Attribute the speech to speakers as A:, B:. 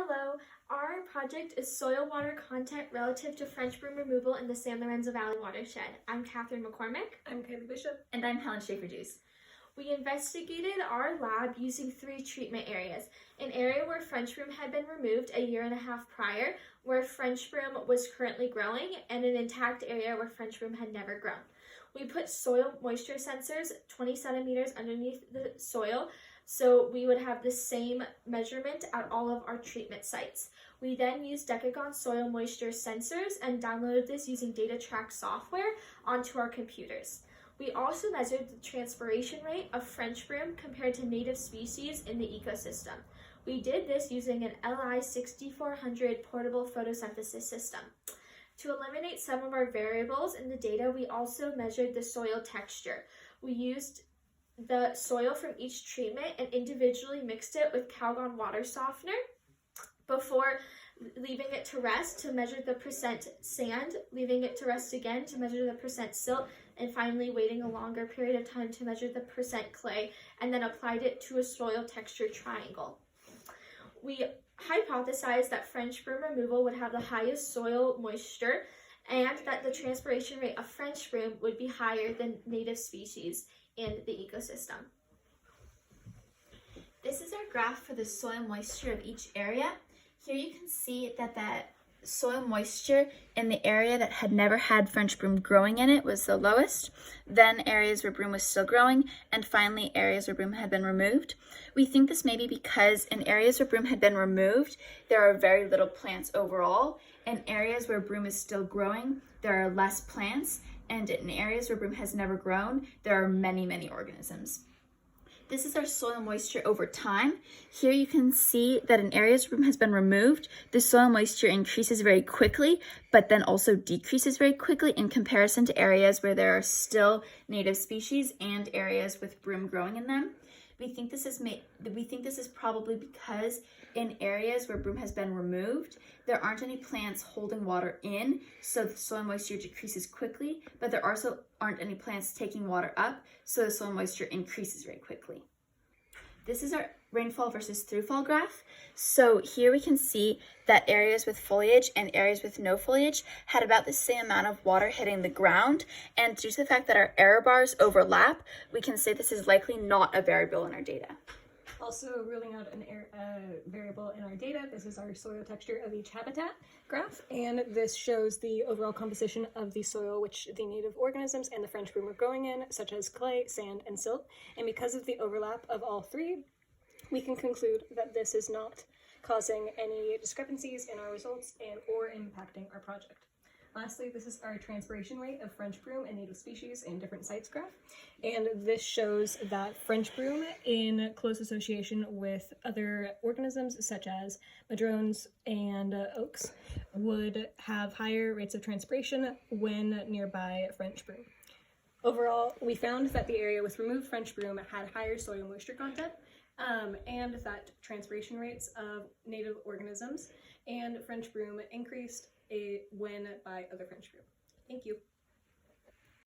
A: Hello, our project is soil water content relative to French broom removal in the San Lorenzo Valley watershed. I'm Katherine McCormick.
B: I'm Kylee Bishop.
C: And I'm Helen Schafer-Dews.
A: We investigated our lab using 3 treatment areas. An area where French broom had been removed a year and a half prior, where French broom was currently growing, and an intact area where French broom had never grown. We put soil moisture sensors 20 centimeters underneath the soil, so we would have the same measurement at all of our treatment sites. We then used Decagon soil moisture sensors and downloaded this using DataTrack software onto our computers. We also measured the transpiration rate of French broom compared to native species in the ecosystem. We did this using an LI 6400 portable photosynthesis system. To eliminate some of our variables in the data, we also measured the soil texture. We used the soil from each treatment and individually mixed it with Calgon water softener before leaving it to rest to measure the percent sand, leaving it to rest again to measure the percent silt, and finally waiting a longer period of time to measure the percent clay, and then applied it to a soil texture triangle. We hypothesized that French broom removal would have the highest soil moisture and that the transpiration rate of French broom would be higher than native species in the ecosystem.
C: This is our graph for the soil moisture of each area. Here you can see that soil moisture in the area that had never had French broom growing in it was the lowest, then areas where broom was still growing, and finally areas where broom had been removed. We think this may be because in areas where broom had been removed, there are very little plants overall. In areas where broom is still growing, there are less plants, and in areas where broom has never grown, there are many organisms. This is our soil moisture over time. Here you can see that in areas where broom has been removed, the soil moisture increases very quickly, but then also decreases very quickly in comparison to areas where there are still native species and areas with broom growing in them. We think this is probably because in areas where broom has been removed, there aren't any plants holding water in, so the soil moisture decreases quickly, but there also aren't any plants taking water up, so the soil moisture increases very quickly. This is our rainfall versus throughfall graph. So here we can see that areas with foliage and areas with no foliage had about the same amount of water hitting the ground. And due to the fact that our error bars overlap, we can say this is likely not a variable in our data.
B: Also ruling out a variable in our data, this is our soil texture of each habitat graph, and this shows the overall composition of the soil which the native organisms and the French broom are growing in, such as clay, sand, and silt. And because of the overlap of all 3, we can conclude that this is not causing any discrepancies in our results or impacting our project. Lastly, this is our transpiration rate of French broom and native species in different sites graph. And this shows that French broom, in close association with other organisms such as madrones and oaks, would have higher rates of transpiration when nearby French broom. Overall, we found that the area with removed French broom had higher soil moisture content, and that transpiration rates of native organisms and French broom increased when by other French broom. Thank you.